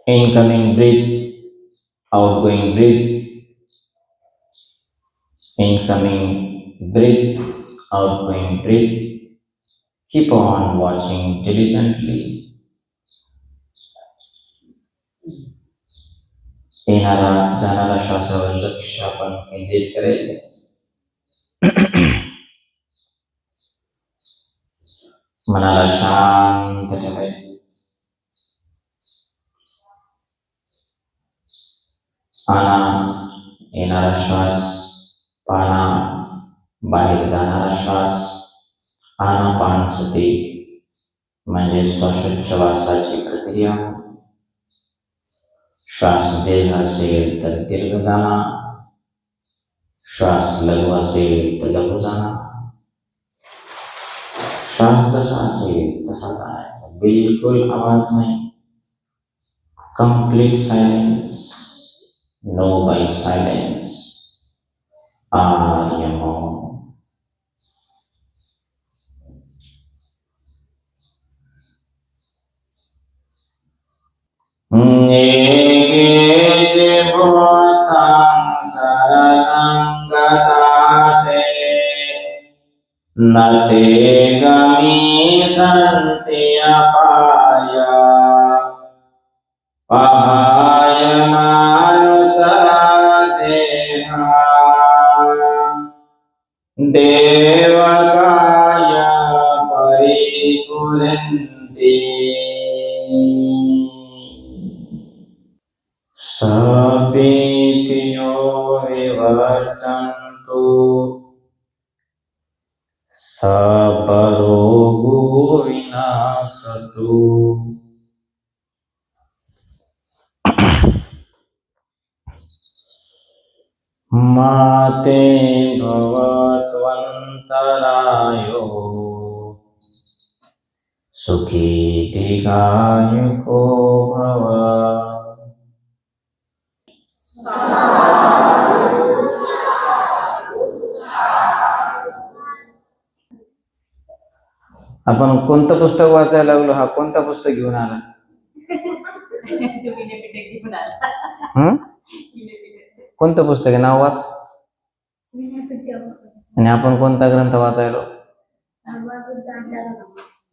Incoming breath, outgoing breath, incoming breath, outgoing breath. Keep on watching diligently. येणारा जाणारा श्वासावर लक्ष आपण केंद्रित करायचे. मनाला शांत ठेवायचे. आना येणारा श्वास, पाना बाहेर जाणारा श्वास. आनापानसती म्हणजे श्वासोच्छवासाची प्रक्रिया. श्वास दीर्घ असेल तर दीर्घ जाणा, श्वास लघु असेल तर लघु जाणा. श्वास जसा असेल तसा जाणायचा, बिलकुल आवाज नाही. Complete silence, no by silence. I am home. नते गमी संति अपाया, पहाय मानुष देहा. देवकाय परिपुरन्ति, सपीतियो विवर्तन्तु, सबरोगो विनाशतु. माते भवत्वन्तरायो, सुखी दीर्घायुको भव. आपण कोणतं पुस्तक वाचायला लागलो? हा कोणता पुस्तक घेऊन आला? कोणतं पुस्तक आहे? नाव वाच. आणि आपण कोणता ग्रंथ वाचायलो?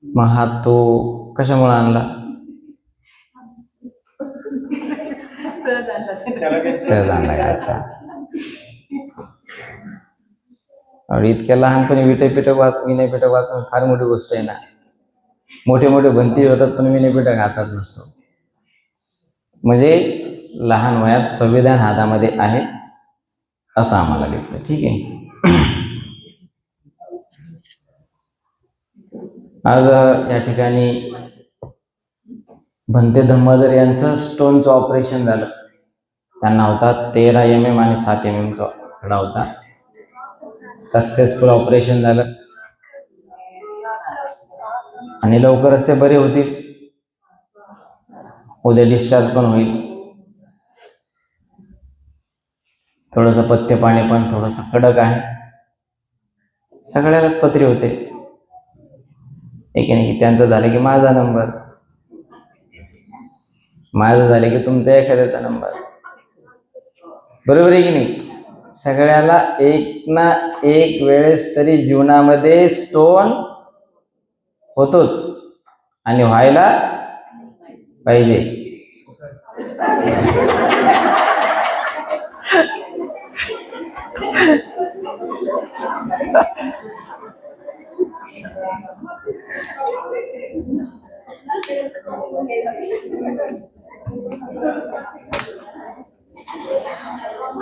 मग हा तो कशामुळे आणला? सहज आणला. अच्छा. इतक्या लहानपणी विनयपीठक वाचणं फार मोठी गोष्ट आहे ना. मोठे मोठे भंती होतात पण विनयपीठक हातात नसतो. म्हणजे लहान वयात संविधान हातामध्ये आहे असं आम्हाला दिसतं. ठीक आहे. आज या ठिकाणी भंते धम्मदर यांचं स्टोनचं ऑपरेशन झालं. त्यांना होता 13 mm आणि 7 mm चा खडा होता. सक्सेसफुल ऑपरेशन झालं आणि लवकरच ते बरे होतील. उद्या डिस्चार्ज पण होईल. थोडस पथ्य पाणी पण थोडस कडक आहे. सगळ्यालाच पत्री होते. एकाने त्यांचं झालं की माझा नंबर, माझं झालं की तुमचा एखाद्याचा नंबर. बरोबर आहे की नाही? सगळ्याला एक ना एक वेळेस तरी जीवनामध्ये स्टोन होतोच आणि व्हायला पाहिजे.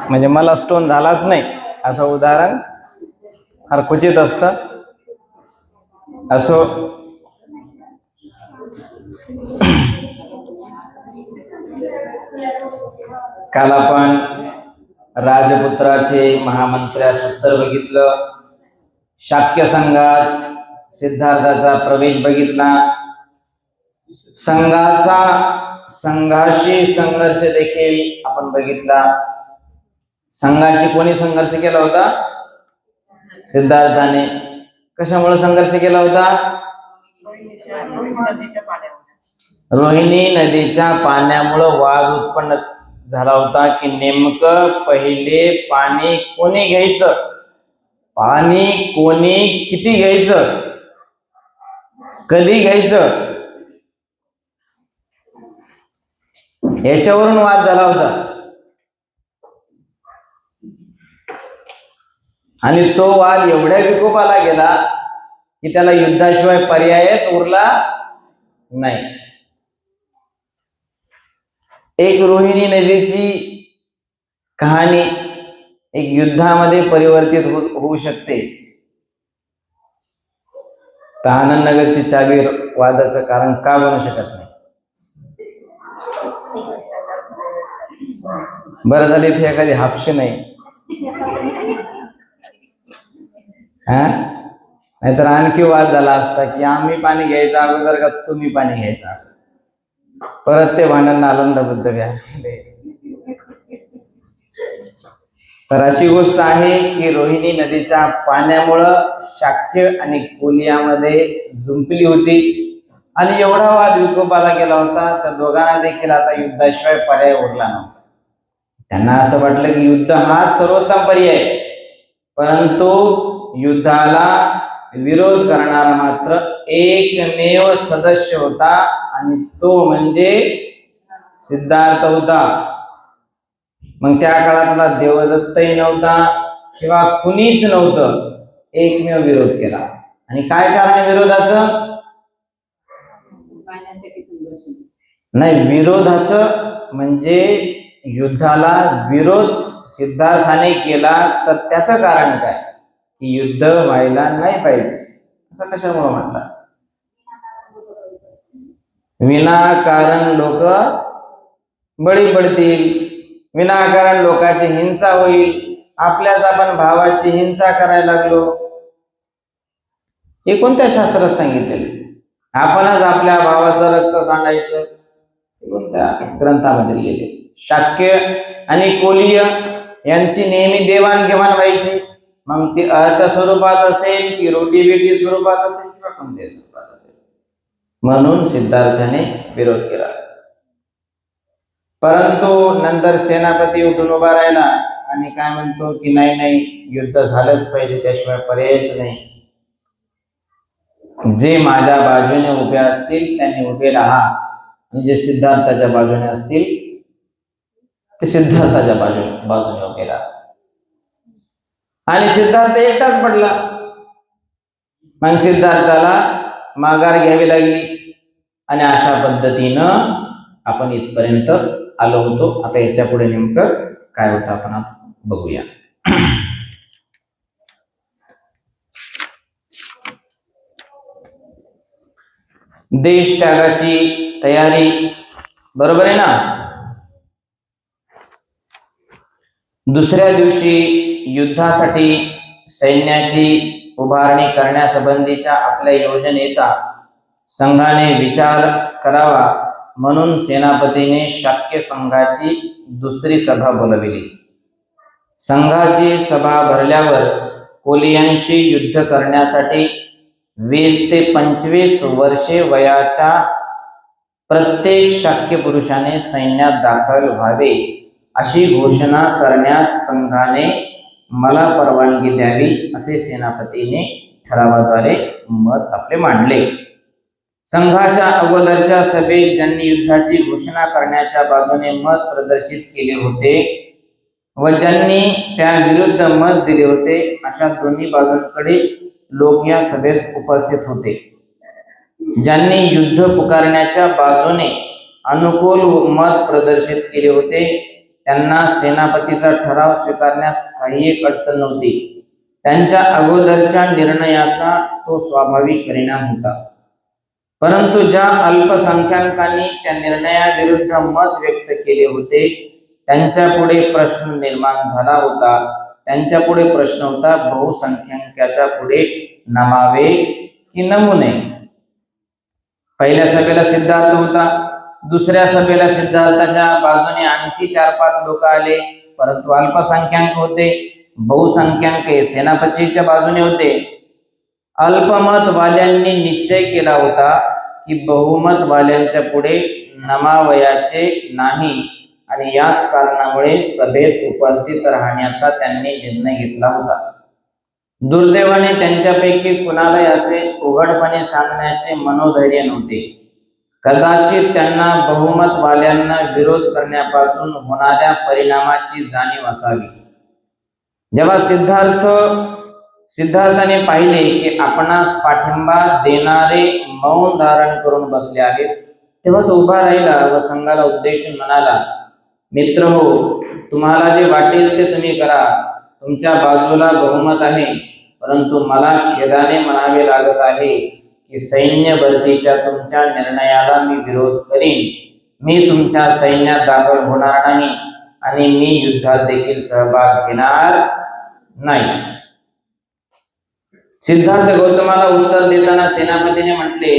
म्हणजे मला स्टोन झालाच नाही असं उदाहरण फार क्वचित असतं. असो, काल आपण राजपुत्राचे महामंत्र्यास उत्तर बघितलं. शाक्य संघात सिद्धार्थाचा प्रवेश बघितला. संघाशी संघर्ष देखील आपण बघितला. संघाशी कोणी संघर्ष केला होता? सिद्धार्थाने. कशामुळे संघर्ष केला होता? रोहिणी नदीच्या पाण्यामुळं वाद उत्पन्न झाला होता की नेमकं पहिले पाणी कोणी घ्यायचं, पाणी कोणी किती घ्यायचं, कधी घ्यायचं, याच्यावरून वाद झाला होता. आणि तो वाद एवढ्या विकोपाला गेला की त्याला युद्धाशिवाय पर्यायच उरला नाही. एक रोहिणी नदीची कहाणी एक युद्धामध्ये परिवर्तित होऊ शकते. तर आनंदनगरची चावी वादाचं कारण का बनू शकत नाही? बरं झालं इथे एखादी हापशे नाही, नाहीतर आणखी वाद झाला असता की आम्ही पाणी घ्यायचं अगोदर का तुम्ही पाणी घ्यायचं. परत ते भांडण नालंदा बुद्ध विहार. तर अशी गोष्ट आहे की रोहिणी नदीच्या पाण्यामुळं शाक्य आणि कोलियामध्ये जुंपली होती आणि एवढा वाद विकोपाला गेला होता तर दोघांना देखील आता युद्धाशिवाय पर्याय उरला नव्हता. त्यांना असं वाटलं की युद्ध हा सर्वोत्तम पर्याय, परंतु युद्धाला विरोध करणारा मात्र एकमेव सदस्य होता आणि तो म्हणजे सिद्धार्थ होता. मग त्या काळातला देवदत्तही नव्हता किंवा कुणीच नव्हतं, एकमेव विरोध केला. आणि काय कारण विरोधाचं? नाही, विरोधाचं म्हणजे युद्धाला विरोध सिद्धार्थाने केला तर त्याचं कारण काय की युद्ध व्हायला नाही पाहिजे. असं कशामुळे म्हटलं? विनाकारण लोक बळी पडतील, विनाकारण लोकांची हिंसा होईल, आपल्याच आपण भावाची हिंसा करायला लागलो. हे कोणत्या शास्त्रात सांगितलेलं? आपणच आपल्या भावाचं रक्त सांडायचं, कोणत्या ग्रंथामध्ये लिहिले? शाक्य आणि कोलीय यांची नेहमी देवाणघेवाण व्हायची. मग ती अर्थ स्वरूपात असेल की रोटी बेटी स्वरूपात असेल किंवा कोणत्याही स्वरूपात असेल, म्हणून सिद्धार्थाने विरोध केला. परंतु नंतर सेनापती उठून उभा राहिला आणि काय म्हणतो की नाही नाही, युद्ध झालंच पाहिजे, त्याशिवाय पर्यायच नाही. जे माझ्या बाजूने उभे असतील त्यांनी उभे राहा, आणि जे सिद्धार्थाच्या बाजूने असतील ते सिद्धार्थाच्या बाजूने उभे राहा. आणि सिद्धार्थ एकटाच पडला. मग सिद्धार्थाला माघार घ्यावी लागली आणि अशा पद्धतीनं आपण इथपर्यंत आलो होतो. आता याच्या पुढे नेमकं काय होतं आपण आता बघूया. देश त्यागाची तयारी, बरोबर आहे ना? दुसऱ्या दिवशी युद्धासाठी सैन्याची उभारणी करण्यासंबंधीच्या आपल्या योजनेचा संघाने विचार करावा म्हणून सेनापतीने शाक्य संघाची दुसरी सभा बोलविली. संघाची सभा भरल्यावर कोलियांशी युद्ध करण्यासाठी 20 ते 25 वर्षे वयाच्या प्रत्येक शाक्य पुरुषाने सैन्यात दाखल व्हावे अशी घोषणा करण्यास संघाने मला परवानगी द्यावी असे सेनापतीने ठरावाद्वारे मत आपले मांडले. संघाच्या अगोदरच्या सभेत ज्यांनी युद्धाची घोषणा करण्याच्या बाजूने मत प्रदर्शित केले होते व ज्यांनी त्या विरुद्ध मत दिले होते अशा दोन्ही बाजूंकडे लोक या सभेत उपस्थित होते. ज्यांनी युद्ध पुकारण्याच्या बाजूने अनुकूल मत प्रदर्शित केले होते त्यांना सेनापतीचा ठराव स्वीकारण्यात काही एक अडचण नव्हती. त्यांच्या अगोदरच्या निर्णयाचा तो स्वाभाविक परिणाम होता. परंतु ज्या अल्पसंख्याकांनी त्या निर्णयाविरुद्ध मत व्यक्त केले होते त्यांच्या पुढे प्रश्न निर्माण झाला होता. त्यांच्या पुढे प्रश्न होता, बहुसंख्याकाच्या पुढे नमावे की नमू नये. पहिल्या सभेला सिद्धार्थ होता, दुसऱ्या सभेला सिद्धार्थाच्या बाजूने आणखी 4-5 लोक आले, परंतु अल्पसंख्याक होते. बहुसंख्याक हे सेनापतीच्या बाजूने होते. अल्पमत वाल्यांनी निश्चय केला होता की बहुमत वाल्यांच्या पुढे नमावयाचे नाही आणि याच कारणामुळे सभेत उपस्थित राहण्याचा त्यांनी निर्णय घेतला होता. दुर्दैवाने त्यांच्यापैकी कुणालाही असे उघडपणे सांगण्याचे मनोधैर्य नव्हते. कदाचित त्यांना बहुमत वाल्यांना विरोध करण्यापासून होणाऱ्या परिणामाची जाणीव असावी. जेव्हा सिद्धार्थाने पाहिले की आपणास पाठिंबा देणारे मौन धारण करून बसले आहेत, तेव्हा तो उभा राहिला व संघाला उद्देशून म्हणाला, मित्र हो, तुम्हाला जे वाटेल ते तुम्ही करा. तुमच्या बाजूला बहुमत आहे, परंतु मला खेदाने म्हणावे लागत आहे की सैन्य भरतीच्या तुमच्या निर्णयाला मी विरोध करीन. मी तुमच्या सैन्यात दाखल होणार नाही आणि मी युद्धात देखील सहभाग घेणार नाही. सिद्धार्थ गौतमाला उत्तर देताना सेनापतीने म्हटले,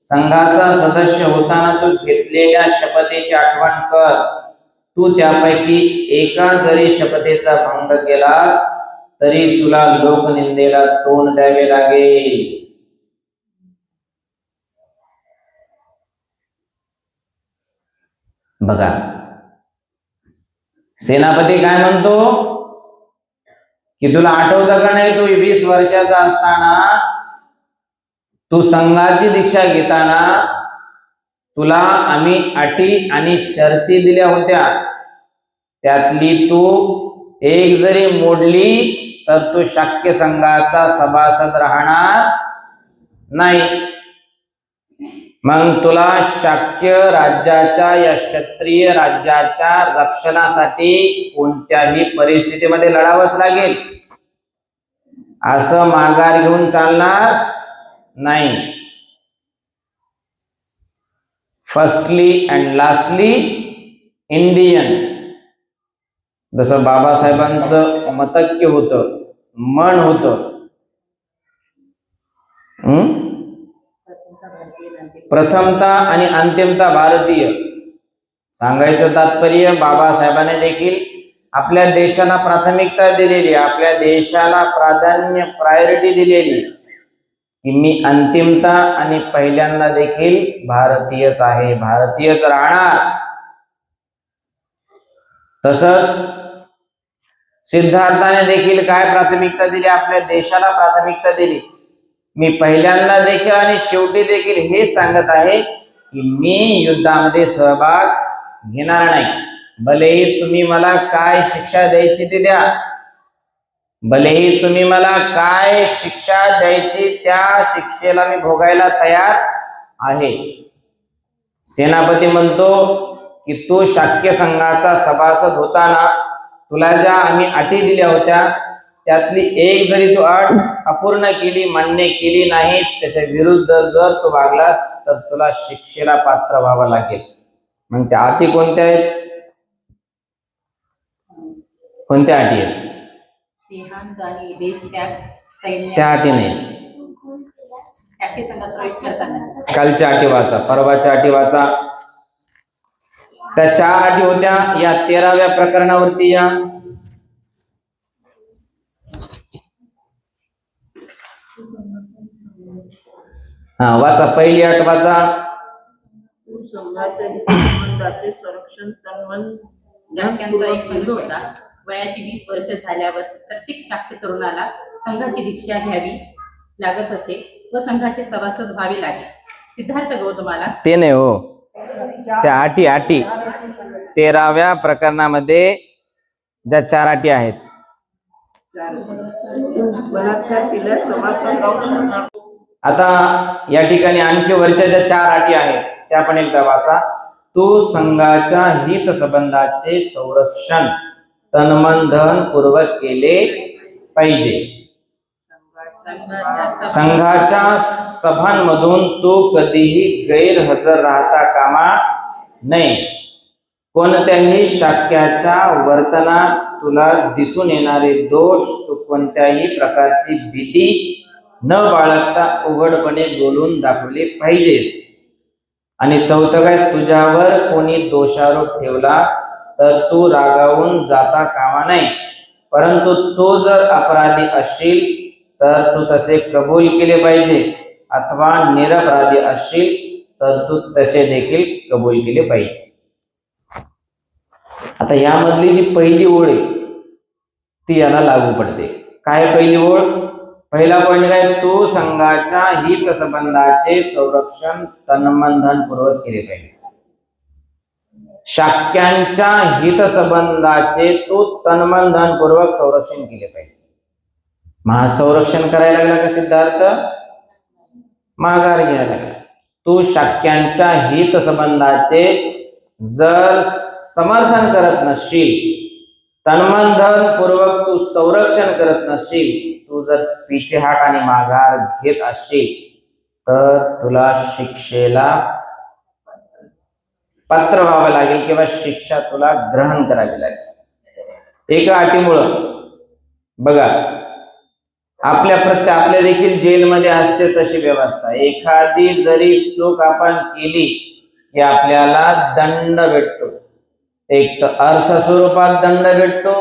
संघाचा सदस्य होताना तू घेतलेल्या शपथेची आठवण कर. तू त्यापैकी एका जरी शपथेचा भंग केलास तरी तुला लोकनिंदेला तोंड द्यावे लागेल. बघा, सेनापती काय म्हणतो की तुला आठवतं का नाही, तू 20 वर्षाचा असताना तू संघाची दीक्षा घेताना तुला आम्ही अटी आणि शर्ती दिल्या होत्या. त्यातली तू एक जरी मोडली तर तू शाक्य संघाचा सभासद राहणार नाही. मग तुला शाक्य राज्याच्या या क्षत्रिय राज्याच्या रक्षणासाठी कोणत्याही परिस्थितीमध्ये लढावंच लागेल. असं माघार घेऊन चालणार नाही. Firstly and lastly Indian. जसं बाबासाहेबांचं मतक्य होतं, मन होतं, प्रथमता आणि अंतिमता भारतीय. सांगायचं तात्पर्य, बाबासाहेबांनी देखील आपल्या देशाला प्राथमिकता दिलेली, आपल्या देशाला प्रायोरिटी दिलेली की मी अंतिमता आणि पहिल्यांदा देखील भारतीयच आहे, भारतीयच राहणार. तसंच सिद्धार्थाने देखील काय प्राथमिकता दिली, आपल्या देशाला प्राथमिकता दिली. मी पहिल्यांदा देखील आणि शेवटी देखील हे सांगत आहे की मी युद्धामध्ये सहभाग घेणार नाही. भलेही तुम्ही मला काय शिक्षा द्यायची ती द्या, भलेही तुम्ही मला काय शिक्षा द्यायची त्या शिक्षेला मी भोगायला तयार आहे. सेनापती म्हणतो की तू शाक्य संघाचा सभासद होताना तुला ज्या आम्ही अटी दिल्या होत्या त्यातली एक जरी तू अट अपूर्ण केली, मान्य केली नाहीस, त्याच्या विरुद्ध जर तू वागलास तर तुला शिक्षेला पात्र व्हावं लागेल. मग त्या अटी कोणत्या आहेत? कोणत्या अटी आहेत? त्या अटी नाही. कालच्या अटी वाचा, परवाच्या अटी वाचा. त्या 4 अटी होत्या. या 13व्या प्रकरणावरती या. वाचा, पहिली अट वाचा. संरक्षण शाक्यांचा एक संघ होता. वयाची 20 वर्ष झाल्यावर प्रत्येक शाक्य तरुणाला संघाची दीक्षा घ्यावी लागत असे व संघाचे सभासद व्हावे लागेल. सिद्धार्थ गौतमाला ते नाही हो, त्या अटी 13व्या प्रकरणामध्ये ज्या 4 अटी आहेत. आता या ठिकाणी आणखी वरच्या ज्या 4 अटी आहेत त्या पण एकदा वाचा. तो संघाच्या हित संबंधाचे संरक्षण तनमन धन पूर्वक केले पाहिजे. संघाच्या सभांमधून तो कधीही गैरहजर राहता कामा नये. कोणत्याही शाक्याच्या वर्तनात तुला दिसून येणारे दोष तू कोणत्याही प्रकारची भीती न बाळगता उघडपणे बोलून दाखवले पाहिजेस. आणि चौथं काय, तुझ्यावर कोणी दोषारोप ठेवला तर तू रागावून जाता कामा नये, परंतु तो जर अपराधी असशील तर तू तसे कबूल केले पाहिजे. अथवा निरपराधी असशील तर तू तसे देखील कबूल केले पाहिजे. आता यामधली जी पहिली ओळ आहे ती याला लागू पडते. काय पहिली ओळ? पहिला पॉईंट काय? तू संघाच्या हितसंबंधाचे संरक्षण तन्मन धनपूर्वक केले पाहिजे. शाक्यांच्या हितसंबंधाचे तू तन्मन धनपूर्वक संरक्षण केले पाहिजे. संरक्षण करायला लागला का सिद्धार्थ? माघार घ्यायला लागला. तू शाक्यांच्या हितसंबंधाचे जर समर्थन करत नसशील, तन्मन धनपूर्वक तू संरक्षण करत नसशील, तू जर पिछेहाट आणि माघार घेत असशील तर तुला शिक्षेला पात्र व्हावं लागेल किंवा शिक्षा तुला ग्रहण करावी लागेल. एका अटीमुळं. बघा, आपल्या देखील जेलमध्ये असते तशी व्यवस्था. एखादी जरी चूक आपण केली की आपल्याला दंड भेटतो. एक तर अर्थ स्वरूपात दंड भेटतो,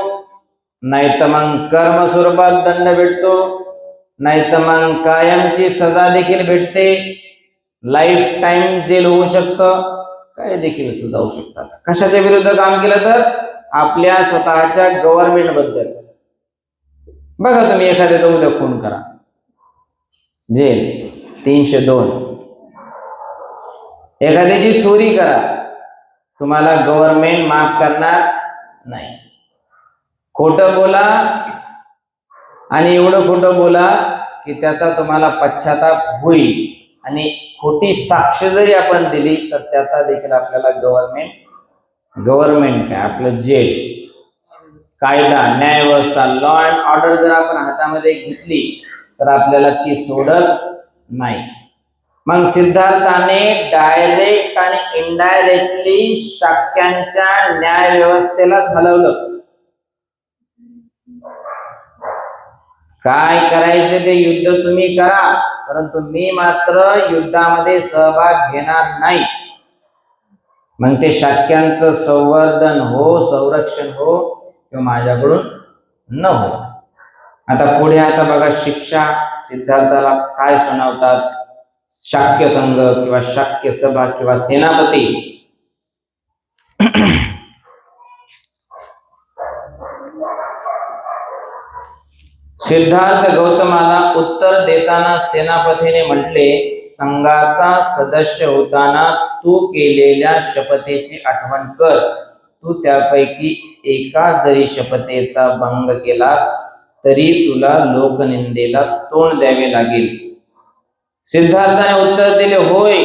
नाही तर मग कर्म स्वरूपात दंड भेटतो, नाही तर मग कायमची सजा देखील भेटते, लाईफ टाइम जेल होऊ शकतं, काय देखील सजा होऊ शकतात. कशाच्या विरुद्ध काम केलं तर? आपल्या स्वतःच्या गव्हर्नमेंट बद्दल. बघा, तुम्ही एखाद्याचा उद्या खून करा, जेल 302. एखाद्याची चोरी करा, तुम्हाला गव्हर्नमेंट माफ करणार नाही. खोटं बोला आणि एवढं खोटं बोला की त्याचा तुम्हाला पश्चाताप होईल, आणि खोटी साक्ष जरी आपण दिली तर त्याचा देखील आपल्याला गव्हर्नमेंट काय आपलं जेल, कायदा, न्याय व्यवस्था, लॉ अँड ऑर्डर जर आपण हातामध्ये घेतली तर आपल्याला ती सोडत नाही. मग सिद्धार्थाने डायरेक्ट आणि इनडायरेक्टली शाक्यांच्या न्याय व्यवस्थेलाच हलवलं. काय करायचे ते युद्ध तुम्ही करा, परंतु मी मात्र युद्धामध्ये सहभाग घेणार नाही. मग ते शाक्यांचं संवर्धन हो, संरक्षण हो, किंवा माझ्याकडून न हो. आता पुढे आता बघा, शिक्षा सिद्धार्थाला काय सुनावतात शाक्य संघ किंवा शाक्य सभा किंवा सेनापती. सिद्धार्थ गौतमाला उत्तर देताना सेनापतीने म्हटले, संघाचा सदस्य होताना तू केलेल्या शपथेची आठवण कर. तू त्यापैकी एका जरी शपथेचा भंग केलास तरी तुला लोकनिंदेला तोंड द्यावे लागेल. सिद्धार्थाने उत्तर दिले, होय,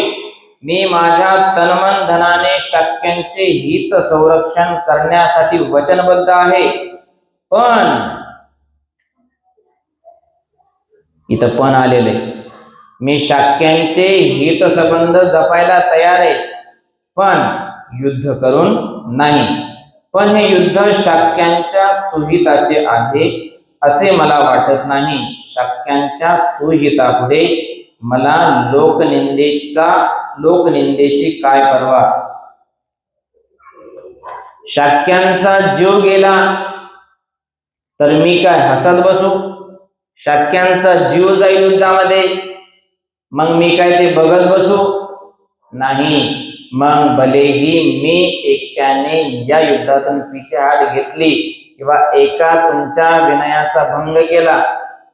मी माझ्या तन्मन धनाने शाक्यांचे हित संरक्षण करण्यासाठी वचनबद्ध आहे. पण इथं पण आलेले, मी शाक्यांचे हितसंबंध जपायला तयार आहे, पण युद्ध करून नाही. पण हे युद्ध शाक्यांच्या सुहिताचे आहे असे मला वाटत नाही. शाक्यांच्या सुहितापुढे मला लोकनिंदेची काय पर्वा. शाक्यांचा जीव गेला तर मी काय हसत बसू? शाक्यांचा जीव जाईल युद्धामध्ये, मग मी काय ते बघत बसू? नाही. मग भलेही मी एकट्याने या युद्धातून पिछेहाट घेतली किंवा एका तुमच्या विनयाचा भंग केला,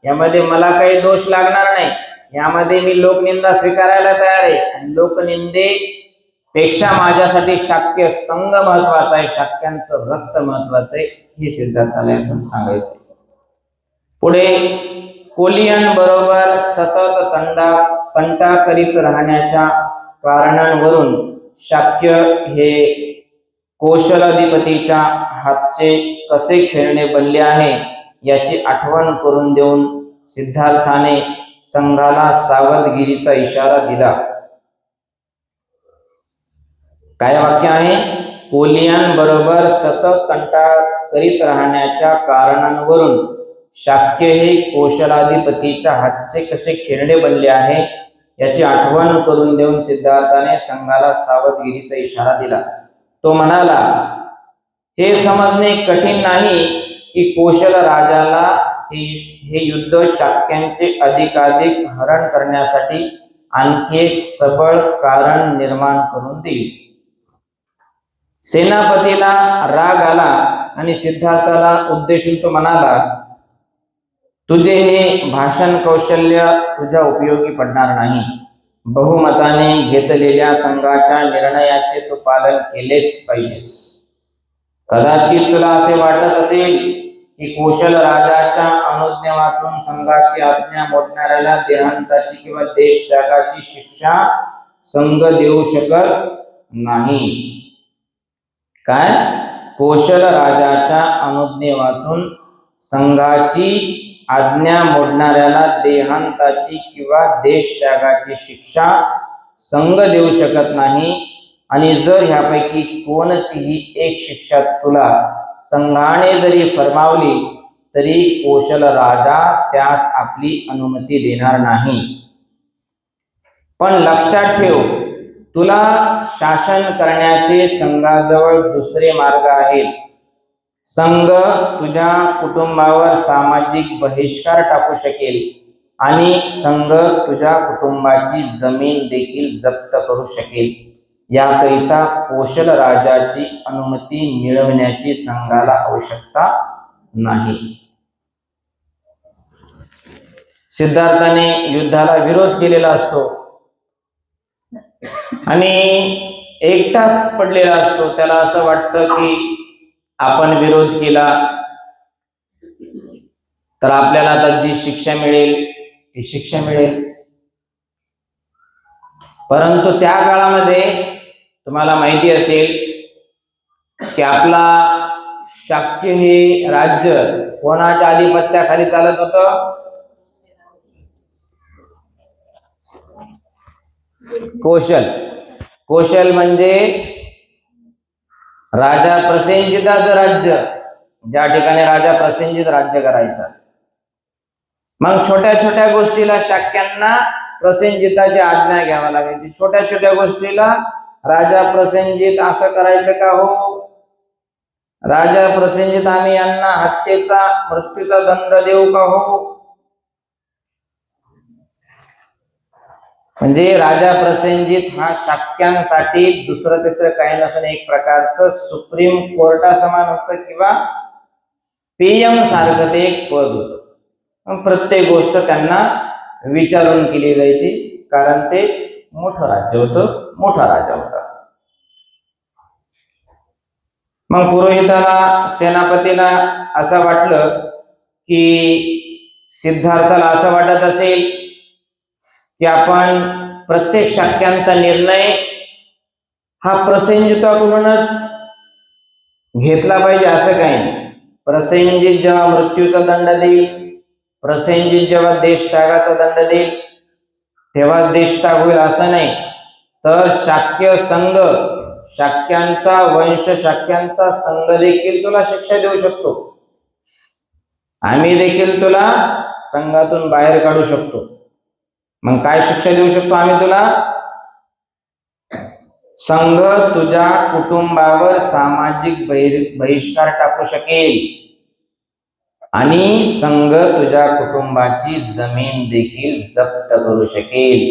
यामध्ये मला काही दोष लागणार नाही. यामध्ये मी लोकनिंदा स्वीकारायला तयार आहे. आणि लोकनिंदेपेक्षा माझ्यासाठी शाक्य संघ महत्वाचा आहे, शाक्यांचं रक्त महत्वाचं आहे, हे सिद्धार्थाला आपण सांगायचंय. पुढे कोलियन बरोबर सतत तंटा करीत राहण्याच्या कारणांवरून शाक्य हे कौशलाधिपतीच्या हातचे कसे खेळणे बनले आहे याची आठवण करून देऊन सिद्धार्थाने संघाला सावधगिरीचा इशारा दिला. काय वाक्य आहे? कोलियन बरोबर सतत तंटा करीत राहण्याच्या कारणांवरून शाक्य हे कौशलाधिपतीच्या हातचे कसे खेळणे बनले आहे याची आठवण करून देऊन सिद्धार्थाने संघाला सावधगिरीचा इशारा दिला. तो म्हणाला, हे समजणे कठीण नाही की कौशल राजाला हे युद्ध शाक्यांचे अधिकाधिक हरण करण्यासाठी आणखी एक सबळ कारण निर्माण करून देईल. सेनापतीला राग आला आणि सिद्धार्थाला उद्देशून तो म्हणाला, तुझे हे भाषण कौशल्य तुझ्या उपयोगी पडणार नाही. बहुमताने घेतलेल्या संघाच्या निर्णयाचे तू पालन केलेच पाहिजेस. कदाचित तुला असे वाटत असेल की कौशल राजाच्या अनुज्ञा वाचून संघाची आज्ञा मोडणाऱ्याला देहांताची किंवा देशत्यागाची शिक्षा संघ देऊ शकत नाही. काय? कौशल राजाच्या अनुज्ञे वाचून संघाची आज्ञा मोडणाऱ्याला देहांताची किंवा देशत्यागाची शिक्षा संघ देऊ शकत नाही. आणि जर ह्यापैकी कोणतीही एक शिक्षा तुला संघाने जरी फरमावली तरी कौशल राजा त्यास आपली अनुमती देणार नाही. पण लक्षात ठेव, तुला शासन करण्याचे संघाजवळ दुसरे मार्ग आहेत. संघ तुझ्या कुटुंबावर सामाजिक बहिष्कार टाकू शकेल आणि संघ तुझ्या कुटुंबाची जमीन देखील जप्त करू शकेल. याकरिता कौशल राजाची अनुमती मिळवण्याची संघाला आवश्यकता नाही. सिद्धार्थाने युद्धाला विरोध केलेला असतो आणि एकटाच पडलेला असतो. त्याला असं वाटतं की आपण विरोध केला तर आपल्याला आता जी शिक्षा मिळेल ती शिक्षा मिळेल. परंतु त्या काळामध्ये तुम्हाला माहिती असेल की आपला शाक्य हे राज्य कोणाच्या आधिपत्याखाली चालत होतं? कौशल. कौशल म्हणजे राजा प्रसेनजिताचं राज्य, ज्या ठिकाणी राजा प्रसेनजित राज्य करायचा. मग छोट्या छोट्या गोष्टीला शाक्यांना प्रसेनजिताची आज्ञा घ्यावी लागायची. छोट्या छोट्या गोष्टीला राजा प्रसेनजित असं करायचं का हो? राजा प्रसेनजित आम्ही यांना हत्येचा मृत्यूचा दंड देऊ का हो? म्हणजे राजा प्रसेनजित हा शाक्यांसाठी दुसरं तिसरं काही नसून एक प्रकारचं सुप्रीम कोर्टासमान होतं किंवा PM सारखं ते एक पद होतं. प्रत्येक गोष्ट त्यांना विचारून केली जायची, कारण ते मोठं राज्य होतं, मोठा राजा होता. मग पुरोहिताला, सेनापतीला असं वाटलं की सिद्धार्थाला असं वाटत असेल की आपण प्रत्येक शाक्यांचा निर्णय हा प्रसेनजिताकडूनच घेतला पाहिजे असं काही नाही. प्रसेनजित जेव्हा मृत्यूचा दंड देईल, प्रसेनजित जेव्हा देशत्यागाचा दंड देईल तेव्हा देशत्याग होईल असं नाही. तर शाक्य संघ, शाक्यांचा वंश, शाक्यांचा संघ देखील तुला शिक्षा देऊ शकतो. आम्ही देखील तुला संघातून बाहेर काढू शकतो. मग काय शिक्षा देऊ शकतो आम्ही तुला? संघ तुझ्या कुटुंबावर सामाजिक बहिष्कार टाकू शकेल आणि संघ तुझ्या कुटुंबाची जमीन देखील जप्त करू शकेल.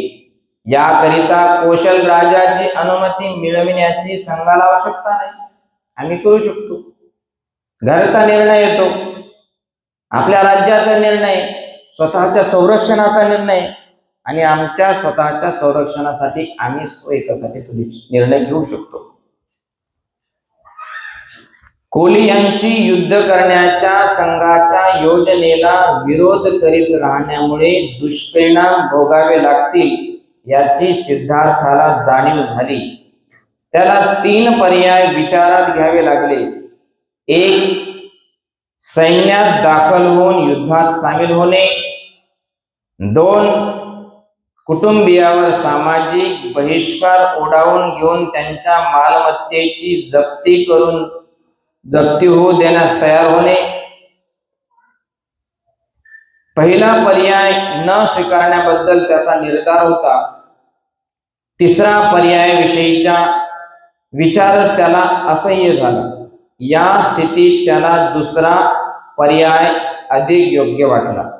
याकरिता कौशल राजाची अनुमती मिळविण्याची संघाला आवश्यकता नाही. आम्ही करू शकतो. घरचा निर्णय येतो, आपल्या राज्याचा निर्णय, स्वतःच्या संरक्षणाचा निर्णय आणि आमच्या स्वतःच्या संरक्षणासाठी आम्ही स्वतःसाठी निर्णय घेऊ शकतो. कोलियांशी युद्ध करण्याच्या संघाच्या योजनेला विरोध करीत राहण्यामुळे दुष्परिणाम भोगावे लागतील याची सिद्धार्थाला जाणीव झाली. त्याला 3 पर्याय विचारात घ्यावे लागले. 1. सैन्यात दाखल होऊन युद्धात सामील होणे. 2. कुटुंबियावर सामाजिक बहिष्कार ओढावून घेऊन त्यांच्या मालमत्तेची जप्ती होऊ देण्यास तयार होणे. पहिला पर्याय न स्वीकारण्याबद्दल त्याचा निर्धार होता. 3रा पर्याय विषयीचा विचारच त्याला असह्य झाला. या स्थितीत त्याला 2रा पर्याय अधिक योग्य वाटला.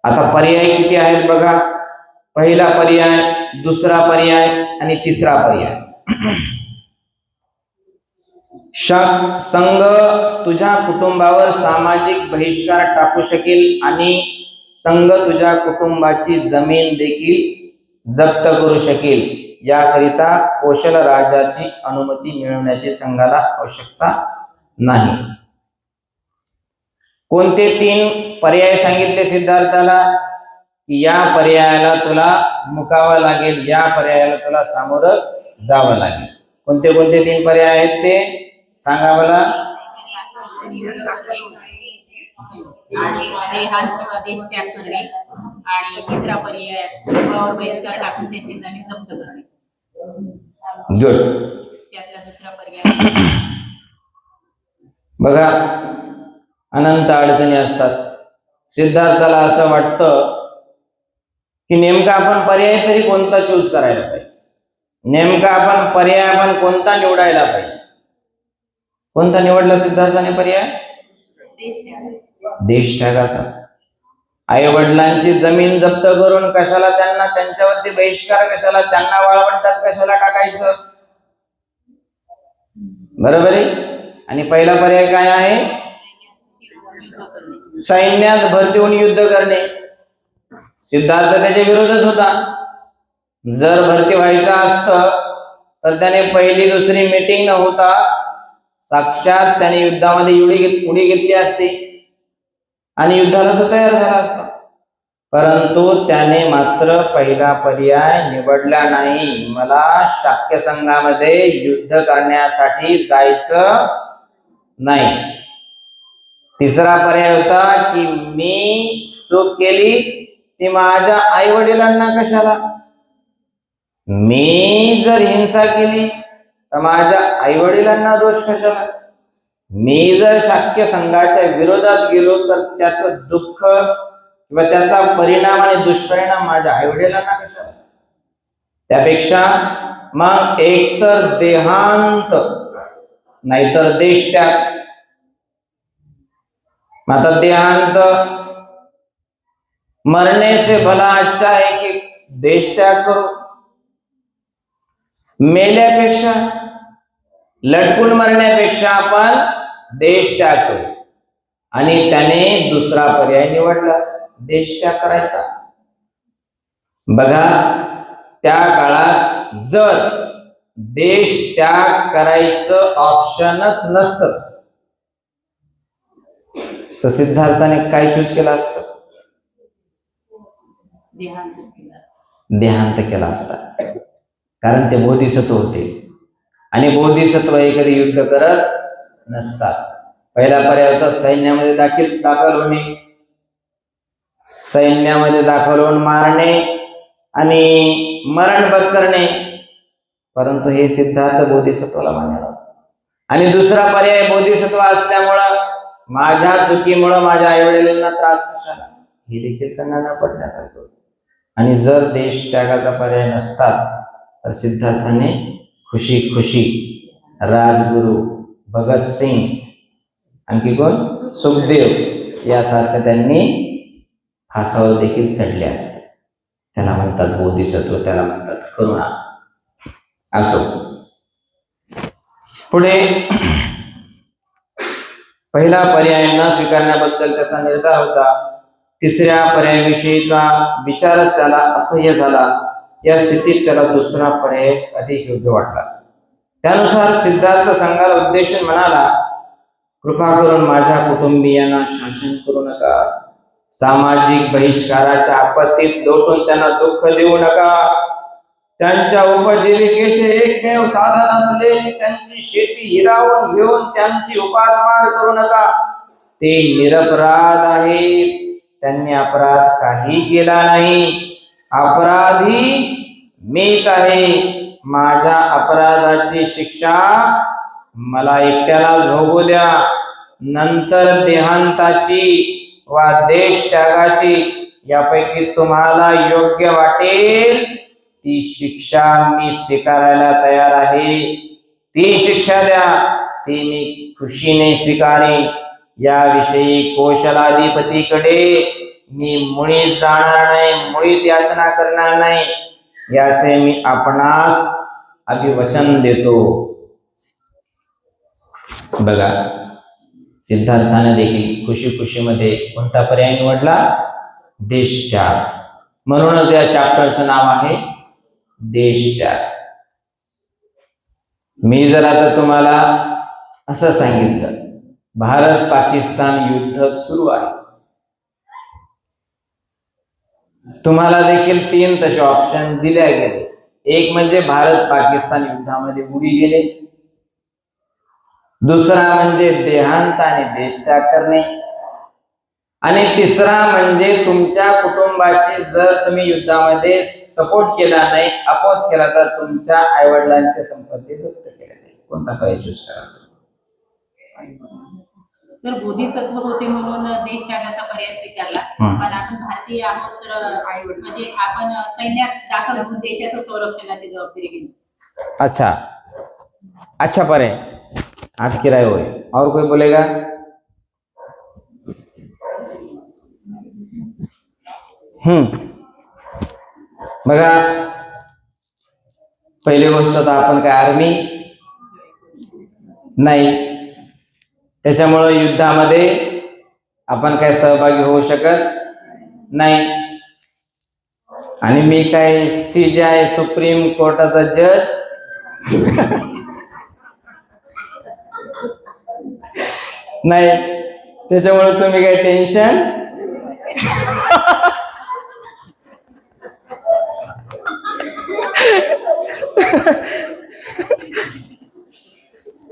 आता पर्याय किती आहेत बघा. पहिला पर्याय, दुसरा पर्याय आणि तिसरा पर्याय. संघ तुझ्या कुटुंबावर सामाजिक बहिष्कार टाकू शकेल आणि संघ तुझ्या कुटुंबाची जमीन देखील जप्त करू शकेल. याकरिता कौशल राजाची अनुमती मिळवण्याची संघाला आवश्यकता नाही. कोणते 3 पर्याय सांगितले सिद्धार्थाला? की या पर्यायाला तुला मुकावं लागेल, या पर्यायाला तुला सामोरं जावं लागेल. कोणते कोणते 3 पर्याय आहेत ते सांगा मला. देहांत किंवा देश त्याग करणे आणि तिसरा पर्याय कुटुंबावर बहिष्कार टाकून त्यांची जमीन जप्त करणे. गुड. त्यातला दुसरा पर्याय. बघा, अनंत अडचणी असतात. सिद्धार्थाला असं वाटतं की नेमका आपण पर्याय तरी कोणता चूज करायला पाहिजे, नेमका आपण पर्याय आपण कोणता निवडायला पाहिजे. कोणता निवडला सिद्धार्थाने पर्याय? देश त्यागाचा. आई वडिलांची जमीन जप्त करून कशाला त्यांना, त्यांच्यावरती बहिष्कार कशाला, त्यांना वाळवंटात कशाला टाकायचं? बरोबर आहे. आणि पहिला पर्याय काय आहे? सैन्यात भरती होऊन युद्ध करणे. सिद्धार्थ त्याच्या विरोधच होता. जर भरती व्हायचं असतं तर त्याने पहिली दुसरी मीटिंग न होता साक्षात त्याने युद्धामध्ये उडी घेतली असती आणि युद्धाला तो तयार झाला असता. परंतु त्याने मात्र पहिला पर्याय निवडला नाही. मला शाक्य संघामध्ये युद्ध करण्यासाठी जायचं नाही. तिसरा पर्याय होता की मी चूक केली ती माझ्या आई वडिलांना कशाला, मी जर हिंसा केली तर माझ्या आई वडिलांना दोष कशाला, मी जर शाक्य संघाच्या विरोधात गेलो तर त्याचं दुःख किंवा त्याचा परिणाम आणि दुष्परिणाम माझ्या आई वडिलांना कशाला. त्यापेक्षा मग एकतर देहांत नाहीतर देश त्याग. आता देहांत, मरने से भला अच्छा है कि देश त्याग करो. मेल्यापेक्षा, लटकून मरण्यापेक्षा आपण देश त्याग करू. आणि त्याने दुसरा पर्याय निवडला, देश त्याग करायचा. बघा, त्या काळात जर देश त्याग करायचं ऑप्शनच नसतं तर सिद्धार्थाने काय चूज केलं असतं? देहांत केला असता. कारण ते बोधिसत्व होते आणि बोधिसत्व हे कधी युद्ध करत नसतात. पहिला पर्याय होता सैन्यामध्ये दाखल होणे, सैन्यामध्ये दाखल होऊन मारणे आणि मरण पत्करणे. परंतु हे सिद्धार्थ बोधिसत्वाला मान्य नव्हतं. आणि दुसरा पर्याय बोधिसत्व असल्यामुळं माझ्या चुकीमुळं माझ्या आई वडिलांना त्रास कशाला, हे देखील त्यांना न पडण्यासारखं होतं. आणि जर देश त्यागाचा पर्याय नसतात तर सिद्धार्थाने खुशी खुशी राजगुरु भगतसिंग, आणखी कोण, सुखदेव यासारखं त्यांनी फासावर देखील चढले असते. त्याला म्हणतात बोधिसत्व, त्याला म्हणतात करुणा. असो, पुढे पहिला पर्याय न स्वीकारण्याबद्दल त्याचा निर्धार होता. तिसऱ्या पर्यायाविषयीचा विचारच त्याला असह्य झाला. या स्थितीत त्याला दुसरा पर्यायच अधिक योग्य वाटला. त्यानुसार सिद्धार्थ संघाला उद्देशून म्हणाला, कृपा करून माझ्या कुटुंबियांना शासन करू नका. सामाजिक बहिष्काराच्या आपत्तीत लोटून त्यांना दुःख देऊ नका. त्यांच्या उपजीविकेचे एकमेव साधन असलेली त्यांची शेती हिरावून घेऊन त्यांची उपासमार करू नका. ते निरपराध आहेत. त्यांनी अपराध काही केला नाही. अपराधी मीच आहे. माझ्या अपराधाची शिक्षा मला एकट्यालाच भोगू द्या. नंतर देहांताची वा देश त्यागाची यापैकी तुम्हाला योग्य वाटेल ती शिक्षा मी स्वीकारायला तयार आहे. ती शिक्षा द्या, ती मी खुशीने स्वीकारेन. याविषयी कौशलाधिपतीकडे मी मुळीच जाणार नाही, मुळीच याचना करणार नाही, याचे मी आपणास अभिवचन देतो. बघा, सिद्धार्थाने देखील खुशी खुशीमध्ये कोणता पर्याय निवडला? देशत्याग. म्हणूनच या चॅप्टरचं नाव आहे देशत्याग. मी जर आता तुम्हाला असं सांगितलं, भारत पाकिस्तान युद्ध सुरू आहे, तुम्हाला देखील 3 तसे ऑप्शन दिले गेले. एक म्हणजे भारत पाकिस्तान युद्धामध्ये बुडी गेले, दुसरा म्हणजे देहांत आणि देशत्याग करणे, आणि तिसरा म्हणजे तुमच्या कुटुंबाची जर तुम्ही युद्धामध्ये सपोर्ट केला नाही, अपोज केला, तर तुमच्या आईवडिलांची संपत्ती जप्त केली जाईल. कोणता पर्याय चूज करा? सर बोधिसत्व होते म्हणून देश त्यागाचा पर्याय स्वीकारला, पण आपण भारतीय आहोत तर म्हणजे आपण सैन्यात दाखल होऊन देशाचं संरक्षणाची जबाबदारी घेऊ. अच्छा, अच्छा पर्याय. आपकी राय होय. और कोई बोलेगा? बघा, पहिली गोष्ट तर आपण काय आर्मी नाही, त्याच्यामुळं युद्धामध्ये आपण काय सहभागी होऊ शकत नाही. आणि मी काय CJI सुप्रीम कोर्टाचा जज नाही, त्याच्यामुळे तुम्ही काय टेन्शन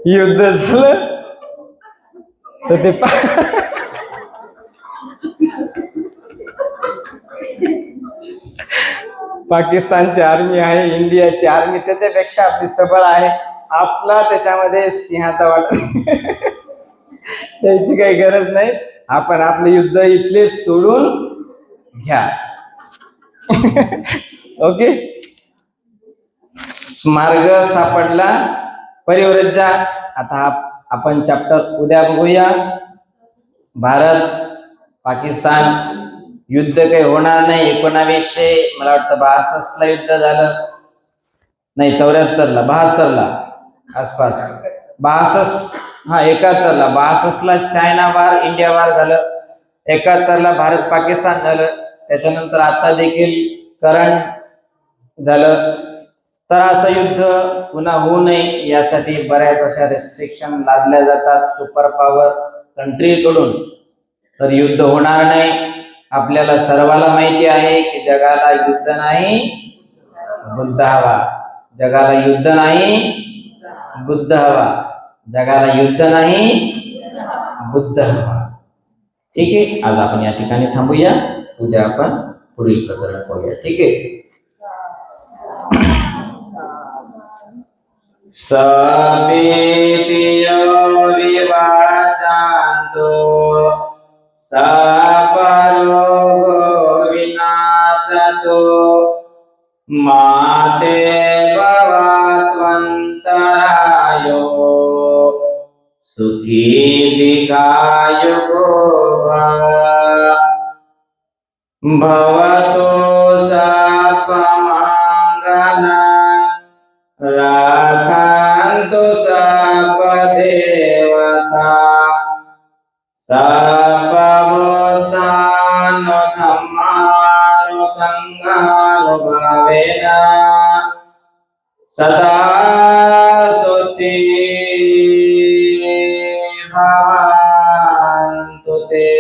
युद्ध झालं तर ते पाकिस्तानची आर्मी आहे, इंडियाची आर्मी त्याच्यापेक्षा आपली सबळ आहे. आपला त्याच्यामध्ये सिंहाचा वाटा त्याची काही गरज नाही. आपण आपले युद्ध इथले सोडून घ्या. ओके, मार्ग सापडला, परिवृत्त जा. आता आपण चॅप्टर उद्या बघूया. भारत पाकिस्तान युद्ध काही होणार नाही. 1900 मला वाटतं 62 ला युद्ध झालं, नाही 74 ला, 72 ला आसपास, 62, हा 71 ला, 62 ला चायना वार इंडिया वार झालं, 71 ला भारत पाकिस्तान झालं, त्याच्यानंतर आता देखील करंट झालं. तर असं युद्ध पुन्हा होऊ नये यासाठी बऱ्याच अशा रेस्ट्रिक्शन लादल्या जातात सुपर पॉवर कंट्रीकडून. तर युद्ध होणार नाही. आपल्याला सर्वाला माहिती आहे की जगाला युद्ध नाही, बुद्ध हवा. जगाला युद्ध नाही, बुद्ध हवा. जगाला युद्ध नाही, बुद्ध हवा. ठीक आहे, आज आपण या ठिकाणी थांबूया. उद्या आपण पुढील प्रकरण पाहूया. ठीक आहे. सपेतियो विवाचान्तो सपरोगो विनाशतो माते भवत्वन्तरायो सुखी दीर्घायुको भव. भवतो सर्वमङ्गलं रक्षन्तु सर्वदेवता सर्वभूतानुधम्मानुसङ्गानुभावेन सदा सुखी भवन्तु ते.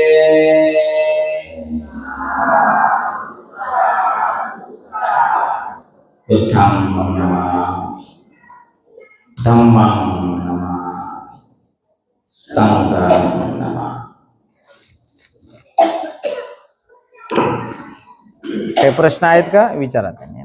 बुद्धं नमामि, धम्मं नमामि, संघं नमामि. काही प्रश्न आहेत का? विचारा त्यांनी.